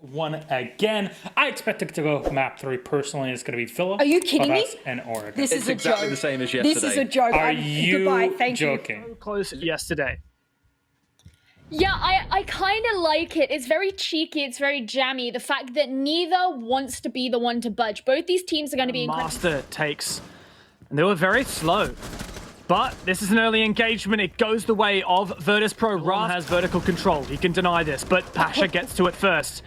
one again. I expect it to go map 3 personally. It's going to be Philip. Are you kidding me? And Oregon. This is a exactly joke. the same as yesterday. This is a joke. Are you Goodbye. Thank joking? you. Close yesterday. Yeah, I kind of like it. It's very cheeky. It's very jammy. The fact that neither wants to be the one to budge. Both these teams are going to be incredible. Master takes, and they were very slow. But this is an early engagement. It goes the way of Virtus.Pro. Ram has vertical control. He can deny this, but Pasha gets to it first.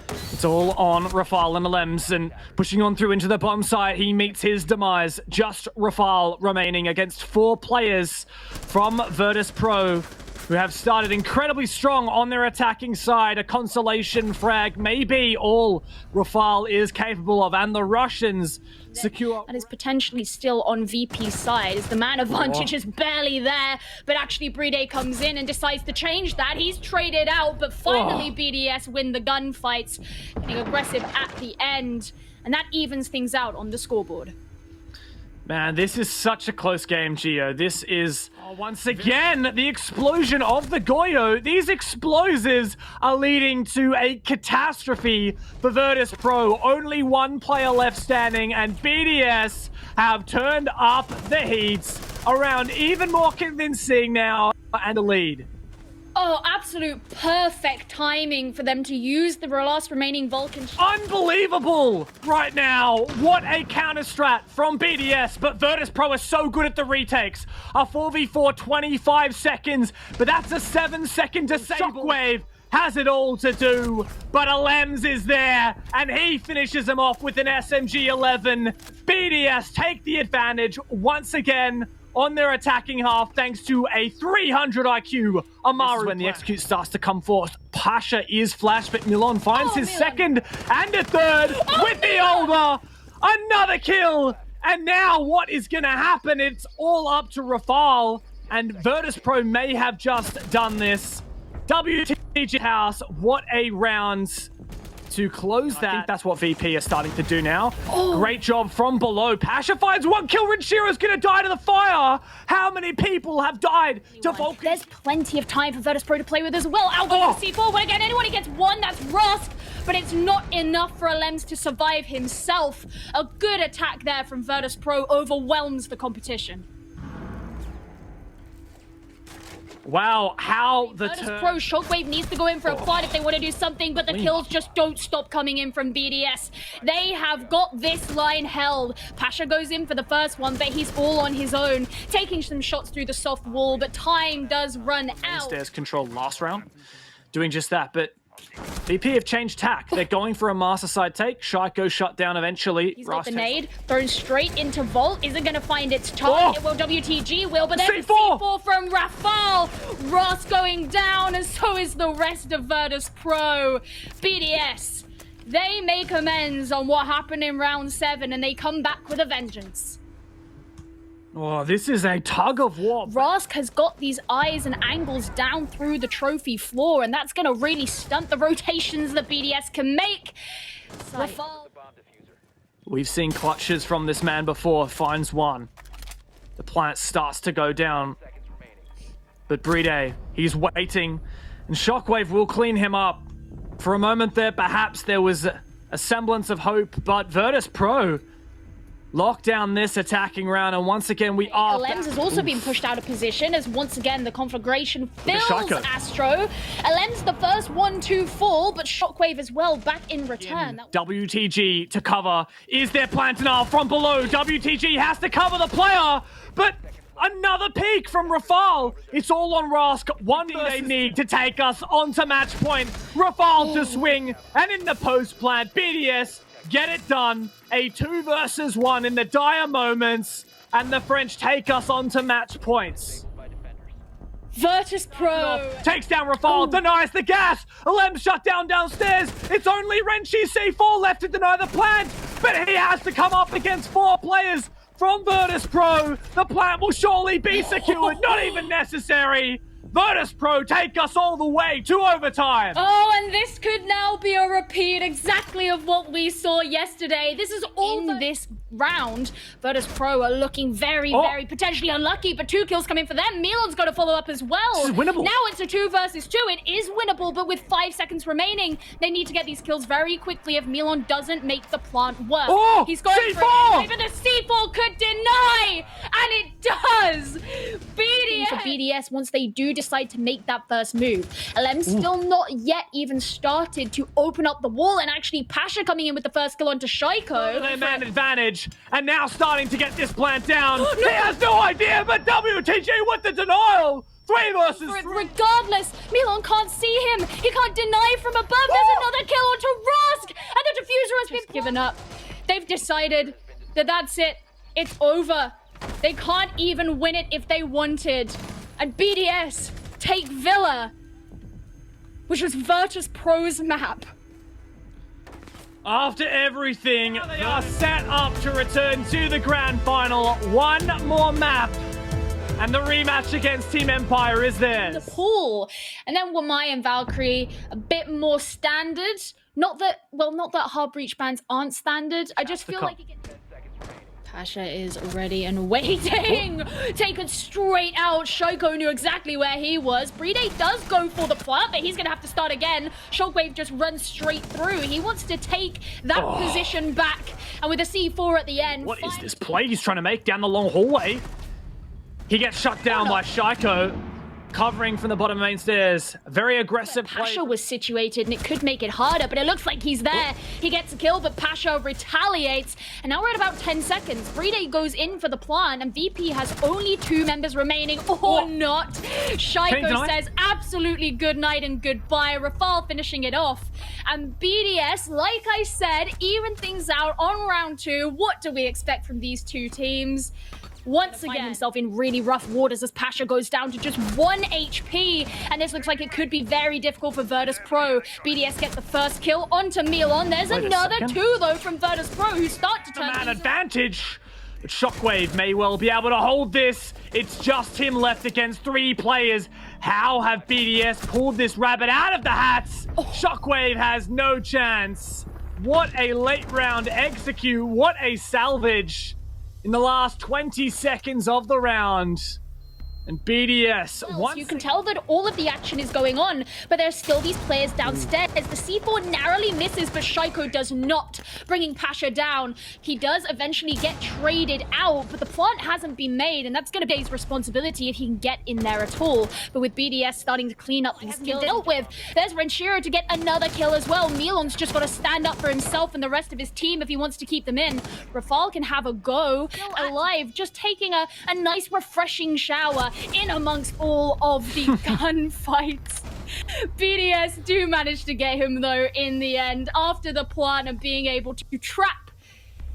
It's all on Rafal and Alems, and pushing on through into the bottom side, he meets his demise. Just Rafal remaining against 4 players from Virtus.Pro, who have started incredibly strong on their attacking side. A consolation frag may be all Rafal is capable of, and the Russians secure. And is potentially still on VP's side, as the man advantage is barely there, but actually BDS comes in and decides to change that. He's traded out, but finally BDS win the gunfights, getting aggressive at the end, and that evens things out on the scoreboard. Man, this is such a close game, Gio. This is, once again, the explosion of the Goyo. These explosives are leading to a catastrophe for Virtus.Pro. Only 1 player left standing, and BDS have turned up the heats around even more convincing now, and the lead. Oh, absolute perfect timing for them to use the last remaining Vulcan. Unbelievable right now. What a counter strat from BDS, but Virtus.Pro are so good at the retakes. A 4v4, 25 seconds, but that's a 7-second disable. Shockwave has it all to do, but Alems is there, and he finishes him off with an SMG-11. BDS take the advantage once again on their attacking half, thanks to a 300 IQ Amaru. When the execute starts to come forth, Pasha is flashed, but Milan finds his second and a third with the over. Another kill, and now what is going to happen? It's all up to Rafal, and Virtus.Pro may have just done this. WTG house, what a round to close that. I think that's what VP are starting to do now. Great job from below. Pasha finds 1 kill. Rinshiro's gonna die to the fire. How many people have died to Vulcan? There's plenty of time for Virtus.Pro to play with as well. Out goes the C4, but again, anyone who gets 1, that's Rusk. But it's not enough for Alems to survive himself. A good attack there from Virtus.Pro overwhelms the competition. Wow, how the Virtus.Pro Shockwave needs to go in for a quad if they want to do something, but the kills just don't stop coming in from BDS. They have got this line held. Pasha goes in for the first one, but he's all on his own, taking some shots through the soft wall, but time does run out. Stairs control last round, doing just that, but VP have changed tack. They're going for a master side take. Shark goes shut down eventually. He's got the nade, thrown straight into Vault. Isn't going to find its target. It will WTG, will, but there's C4 from Rafal. Ross going down, and so is the rest of Virtus.Pro. BDS, they make amends on what happened in round 7, and they come back with a vengeance. Oh, this is a tug of war. Rask has got these eyes and angles down through the trophy floor, and that's going to really stunt the rotations that BDS can make. We've seen clutches from this man before. Finds 1. The plant starts to go down. But BDS, he's waiting, and Shockwave will clean him up. For a moment there, perhaps there was a semblance of hope, but Virtus.Pro lock down this attacking round, and once again we are. Alems has also been pushed out of position as once again the conflagration fills Astro. Alems the first 1-2 fall, but Shockwave as well back in return. WTG to cover. Is there plant now from below? WTG has to cover the player, but another peek from Rafal. It's all on Rask. One they need to take us onto match point. Rafal to swing, and in the post plant, BDS get it done. A 2 versus 1 in the dire moments, and the French take us on to match points. Virtus.Pro takes down Rafal, denies the gas. Alems shut down downstairs. It's only Renshi C4 left to deny the plant, but he has to come up against 4 players from Virtus.Pro. The plant will surely be secured, not even necessary. Virtus.Pro take us all the way to overtime. Oh, and this could now be a repeat exactly of what we saw yesterday. This is all in this round. Virtus.Pro are looking very, very potentially unlucky, but 2 kills coming for them. Milan's got to follow up as well. This is winnable. Now it's a 2 versus 2. It is winnable, but with 5 seconds remaining, they need to get these kills very quickly if Milan doesn't make the plant work. Oh, He's going C4! for it anyway, but the C4 could deny, and it does. BDS for BDS once they do decide to make that first move. LM's still not yet even started to open up the wall, and actually Pasha coming in with the first kill onto Shaiko. Their man advantage, and now starting to get this plant down. No. He has no idea, but WTG with the denial. 3 versus 3. Regardless, Milan can't see him. He can't deny from above. There's another kill onto Rosk, and the diffuser has been given up. They've decided that that's it. It's over. They can't even win it if they wanted. And BDS take Villa, which was Virtus.Pro's map. After everything, they are set up to return to the grand final. One more map, and the rematch against Team Empire is theirs. The pool. And then Wamai and Valkyrie, a bit more standard. Not that hard breach bans aren't standard. I just feel like it gets... Pasha is ready and waiting. Taken straight out. Shaiko knew exactly where he was. Brede does go for the plant, but he's going to have to start again. Shockwave just runs straight through. He wants to take that position back. And with a C4 at the end... What is this play he's trying to make down the long hallway? He gets shut down by Shaiko, covering from the bottom main stairs. Very aggressive play. Pasha was situated, and it could make it harder, but it looks like he's there. He gets a kill, but Pasha retaliates. And now we're at about 10 seconds. Brede goes in for the plant, and VP has only 2 members remaining, or not. Shaiko says absolutely good night and goodbye. Rafal finishing it off. And BDS, like I said, even things out on round 2. What do we expect from these 2 teams? Once again, himself in really rough waters as Pasha goes down to just 1 HP. And this looks like it could be very difficult for Virtus.Pro. BDS gets the first kill onto Milan. There's another 2, though, from Virtus.Pro who start to turn man advantage. But Shockwave may well be able to hold this. It's just him left against 3 players. How have BDS pulled this rabbit out of the hats? Shockwave has no chance. What a late round execute. What a salvage in the last 20 seconds of the round. And BDS, once you can tell that all of the action is going on, but there's still these players downstairs. The C4 narrowly misses, but Shaiko does not, bringing Pasha down. He does eventually get traded out, but the plant hasn't been made, and that's going to be his responsibility if he can get in there at all. But with BDS starting to clean up these kills dealt with, there's Renshiro to get another kill as well. Milan's just got to stand up for himself and the rest of his team if he wants to keep them in. Rafal can have a go, alive, just taking a nice refreshing shower in amongst all of the gunfights. BDS do manage to get him, though, in the end, after the plan of being able to trap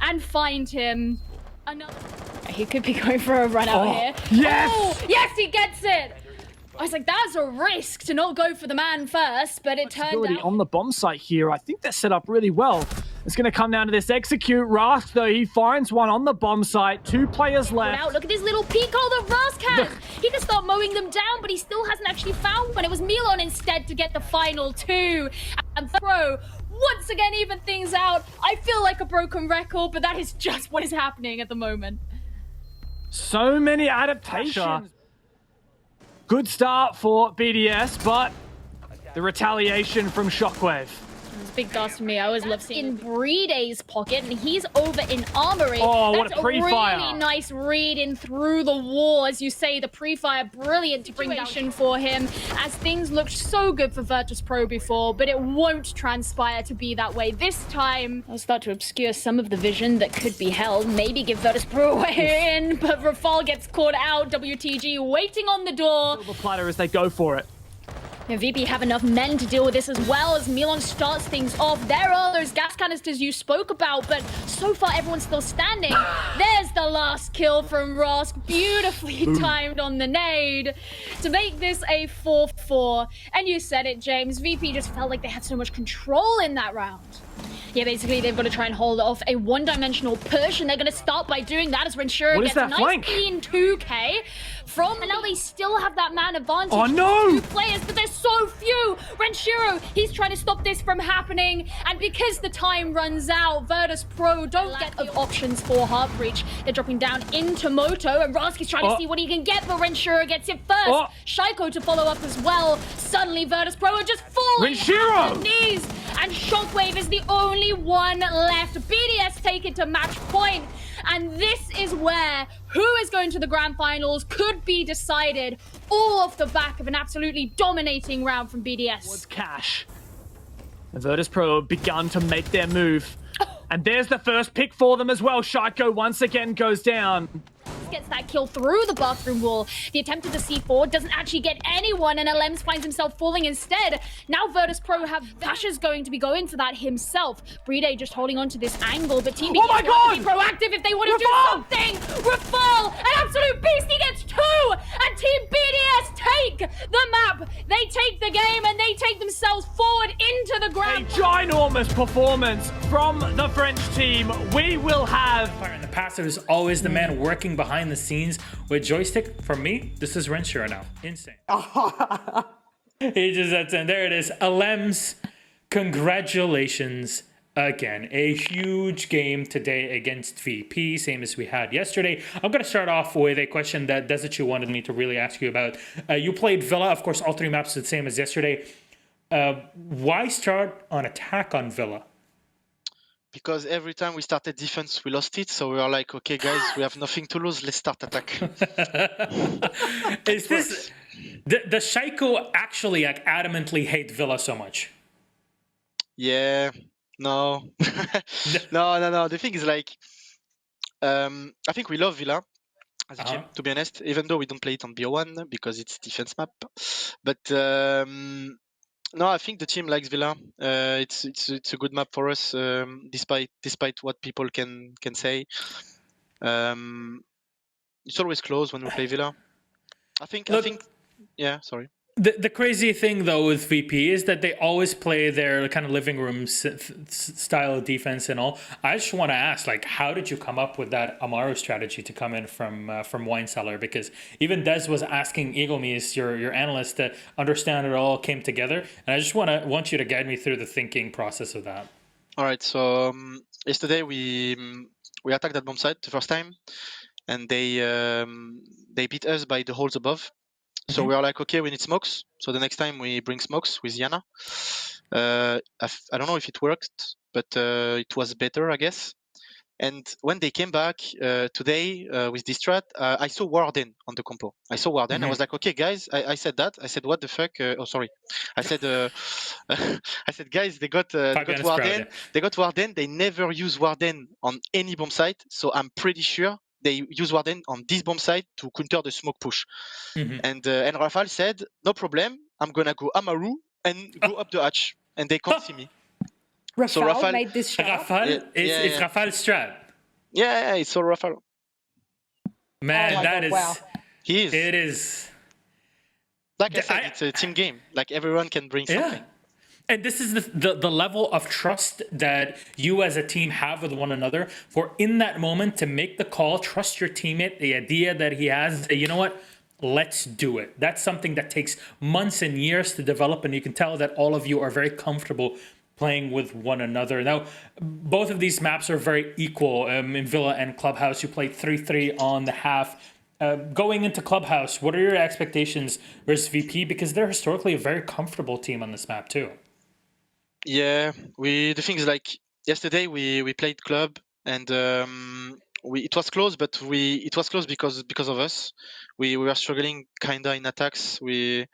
and find him. He could be going for a run out here. Yes! Oh, yes, he gets it! I was like, that's a risk to not go for the man first, but it turned out... on the bomb site here, I think they're set up really well. It's going to come down to this execute. Rask, though, he finds one on the bomb site. 2 players left. Look at this little peek hole that Rask has. He can start mowing them down, but he still hasn't actually found one. It was Milan instead to get the final 2. And Pro once again even things out. I feel like a broken record, but that is just what is happening at the moment. So many adaptations. Good start for BDS, but the retaliation from Shockwave. It's a big dust for me. I always love seeing in Brede's pocket, and he's over in Armory. Oh, that's what a pre-fire. Really nice read in through the wall, as you say. The pre-fire, brilliant situation for him, as things looked so good for Virtus.Pro before, but it won't transpire to be that way this time. I'll start to obscure some of the vision that could be held. Maybe give Virtus.Pro a way in, but Rafal gets caught out. WTG waiting on the door. Silver platter as they go for it. And VP have enough men to deal with this as well as Milan starts things off. There are those gas canisters you spoke about, but so far everyone's still standing. There's the last kill from Rosk, beautifully timed on the nade to make this a 4-4. And you said it, James, VP just felt like they had so much control in that round. Yeah, basically they've got to try and hold off a one-dimensional push, and they're going to start by doing that as Renshiro gets a nice clean 2K from, and now they still have that man advantage. Oh no! 2 players, but there's so few. Renshiro Renshiro, he's trying to stop this from happening. And because the time runs out, Virtus.Pro don't get of options for Heartbreach. They're dropping down into Moto, and Roski's trying to see what he can get, but Renshiro gets it first. Shaiko to follow up as well. Suddenly, Virtus.Pro are just falling Renshiro! on their knees. And Shockwave is the only one left. BDS take it to match point. And this is where who is going to the grand finals could be decided, all off the back of an absolutely dominating round from BDS. Was Cash. The Virtus.Pro have begun to make their move. And there's the first pick for them as well. Shaiko once again goes down. Gets that kill through the bathroom wall. The attempt at the C4 doesn't actually get anyone, and Alems finds himself falling instead. Now Virtus.Pro have Pasha's going to be going for that himself. Brede just holding on to this angle, but Team BDS want to be proactive if they want to do something. Rafal, an absolute beast, he gets 2, and Team BDS take the map. They take the game, and they take themselves forward into the ground. A ginormous performance from the French team. We will have... And the passive is always the man working behind the scenes with joystick. For me, this is Renshiro now. Insane. He just that's in. There it is. Alems, congratulations again. A huge game today against VP, same as we had yesterday. I'm going to start off with a question that Desichu wanted me to really ask you about. You played Villa, of course, all 3 maps are the same as yesterday. Why start on attack on Villa? Because every time we started defense, we lost it. So we are like, okay, guys, we have nothing to lose. Let's start attack. Is this... Does Shaiko actually like adamantly hate Villa so much? Yeah, no. No. The thing is like, I think we love Villa as a team, to be honest, even though we don't play it on BO1 because it's defense map. But no, I think the team likes Villa. It's a good map for us, despite what people can say. It's always close when we play Villa. I think. Yeah, sorry. The crazy thing though with VP is that they always play their kind of living room style of defense and all. I just want to ask, like, how did you come up with that Amaru strategy to come in from Wine Cellar? Because even Des was asking Eaglemees, your analyst, to understand it all came together, and I just want you to guide me through the thinking process of that. All right. So yesterday we attacked that bomb site the first time, and they beat us by the holes above. So we are like, okay, we need smokes. So the next time we bring smokes with Yana. I don't know if it worked, but it was better, I guess. And when they came back today with this strat, I saw Warden on the compo. I saw Warden. I was like, okay, guys. I said that. I said, what the fuck? Oh, sorry. I said, I said, guys, they got Warden. They got Warden. They never use Warden on any bomb site. So I'm pretty sure they use Warden on this bomb site to counter the smoke push. And Rafal said, no problem, I'm gonna go Amaru and go up the hatch, and they can't see me. Rafal made this strat. It's Rafal's strat. Yeah, it's all Rafal. Man, that is... Wow. He is. It is... Like I said, it's a team game. Like everyone can bring something. Yeah. And this is the level of trust that you as a team have with one another, for in that moment to make the call, trust your teammate, the idea that he has, you know what, let's do it. That's something that takes months and years to develop, and you can tell that all of you are very comfortable playing with one another. Now, both of these maps are very equal. In Villa and Clubhouse, you played 3-3 on the half. Going into Clubhouse, what are your expectations versus VP? Because they're historically a very comfortable team on this map too. Yeah, the thing is, like, yesterday we played club, and it was close, but it was close because of us. We were struggling kinda in attacks. We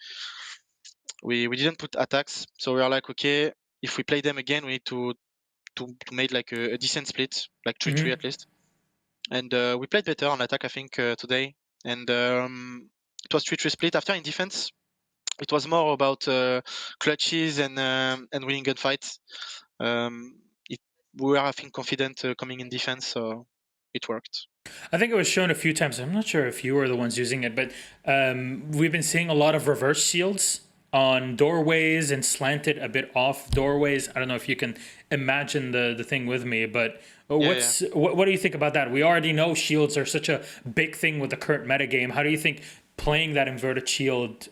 didn't put attacks, so we are like, okay, if we play them again, we need to make like a decent split, like 3-3 at least. And we played better on attack, I think, today. And it was 3-3 split. After in defense, it was more about clutches and winning gunfights. We were, I think, confident coming in defense, so it worked. I think it was shown a few times. I'm not sure if you were the ones using it, but we've been seeing a lot of reverse shields on doorways and slanted a bit off doorways. I don't know if you can imagine the thing with me, but what do you think about that? We already know shields are such a big thing with the current metagame. How do you think playing that inverted shield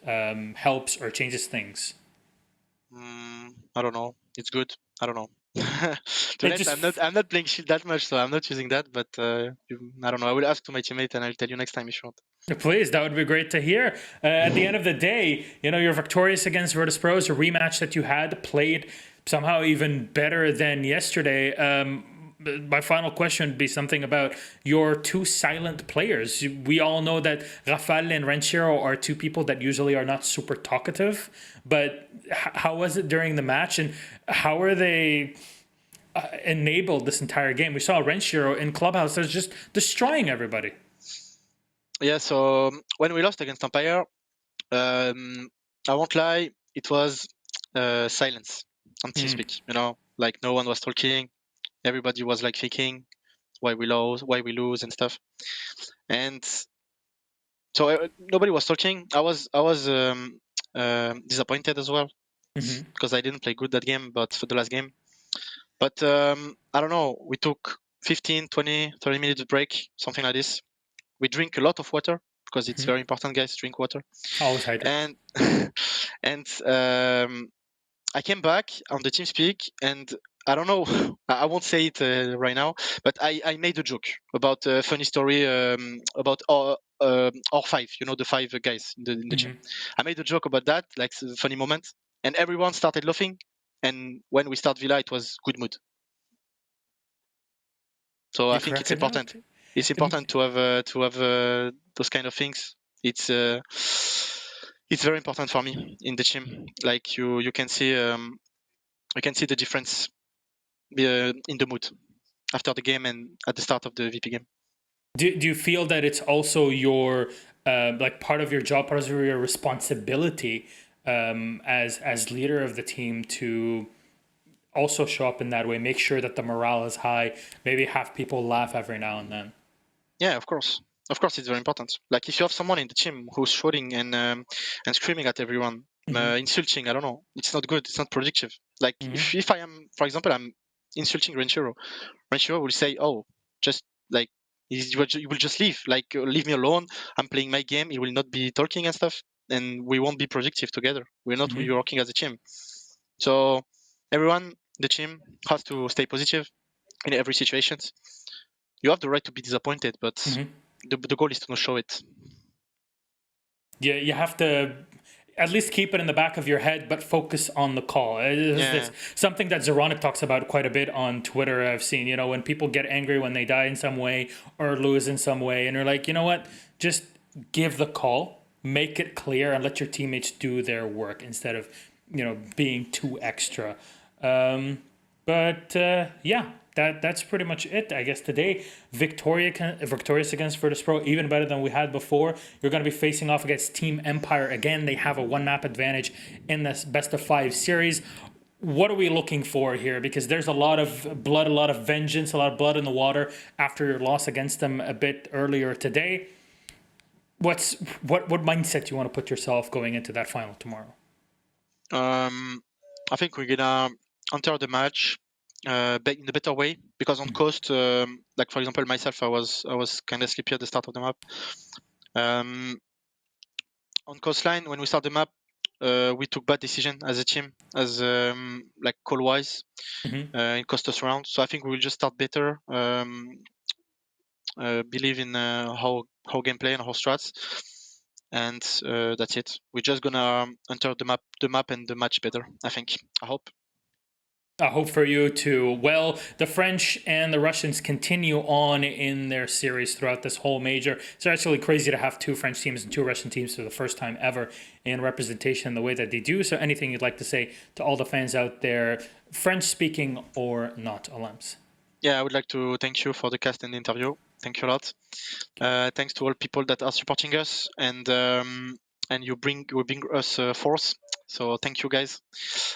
helps or changes things? I don't know. It's good. I don't know. To honest, I'm not playing Shield that much, so I'm not using that. But I don't know. I will ask to my teammate, and I'll tell you next time if you want. Please, that would be great to hear. At the end of the day, you're victorious against Virtus.Pro. It's a rematch that you had played somehow even better than yesterday. My final question would be something about your two silent players. We all know that Rafal and Renshiro are two people that usually are not super talkative, but how was it during the match, and how are they enabled this entire game? We saw Renshiro in Clubhouse that's just destroying everybody. Yeah, so when we lost against Empire, I won't lie, it was silence on TeamSpeak. Like no one was talking. Everybody was like thinking why we lose and stuff. And so nobody was talking. I was disappointed as well because I didn't play good that game, but for the last game. But I don't know, we took 15, 20, 30 minutes break, something like this. We drink a lot of water because it's very important, guys. Drink water. Always hydrate. And I came back on the TeamSpeak, and I don't know. I won't say it right now, but I made a joke about a funny story about our 5. The 5 guys in the gym. I made a joke about that, like a funny moment, and everyone started laughing. And when we start Villa, it was good mood. So I think it's important. It's important to have those kind of things. It's very important for me in the team. Like you can see the difference in the mood after the game and at the start of the VP game. Do you feel that it's also your like part of your job, part of your responsibility as leader of the team to also show up in that way, make sure that the morale is high, maybe have people laugh every now and then? Yeah, of course. Of course, it's very important. Like if you have someone in the team who's shouting and screaming at everyone, insulting, I don't know, it's not good. It's not productive. Like if I am, for example, I'm insulting Renshiro will say, "Oh, just like you will just leave. Like leave me alone. I'm playing my game. He will not be talking and stuff, and we won't be productive together. We're not working as a team. So everyone, the team has to stay positive in every situation. You have the right to be disappointed, but the goal is to not show it. Yeah, you have to at least keep it in the back of your head, but focus on the call. It's something that Zeronic talks about quite a bit on Twitter. I've seen, when people get angry when they die in some way or lose in some way, and you're like, you know what? Just give the call, make it clear, and let your teammates do their work instead of, being too extra. Yeah. That's pretty much it, I guess. Today, victorious against Virtus.Pro, even better than we had before. You're going to be facing off against Team Empire again. They have a 1-map advantage in this best-of-5 series. What are we looking for here? Because there's a lot of blood, a lot of vengeance, a lot of blood in the water after your loss against them a bit earlier today. What mindset do you want to put yourself going into that final tomorrow? I think we're gonna enter the match in a better way, because on coast, like for example myself, I was kind of sleepy at the start of the map. On coastline, when we start the map, we took bad decision as a team, as like call wise. It cost us round. So I think we will just start better. Believe in how gameplay and how strats, and that's it. We're just gonna enter the map and the match better, I think. I hope for you too. Well, the French and the Russians continue on in their series throughout this whole major. It's actually crazy to have 2 French teams and 2 Russian teams for the first time ever in representation the way that they do. So anything you'd like to say to all the fans out there, French speaking or not, Olems? Yeah, I would like to thank you for the cast and the interview. Thank you a lot. Thanks to all people that are supporting us, and you bring us force. So thank you, guys.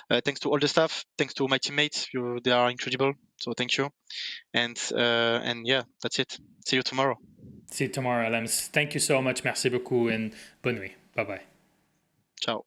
Thanks to all the staff. Thanks to my teammates. They are incredible. So thank you. And yeah, that's it. See you tomorrow. See you tomorrow, Olems. Thank you so much. Merci beaucoup and bonne nuit. Bye-bye. Ciao.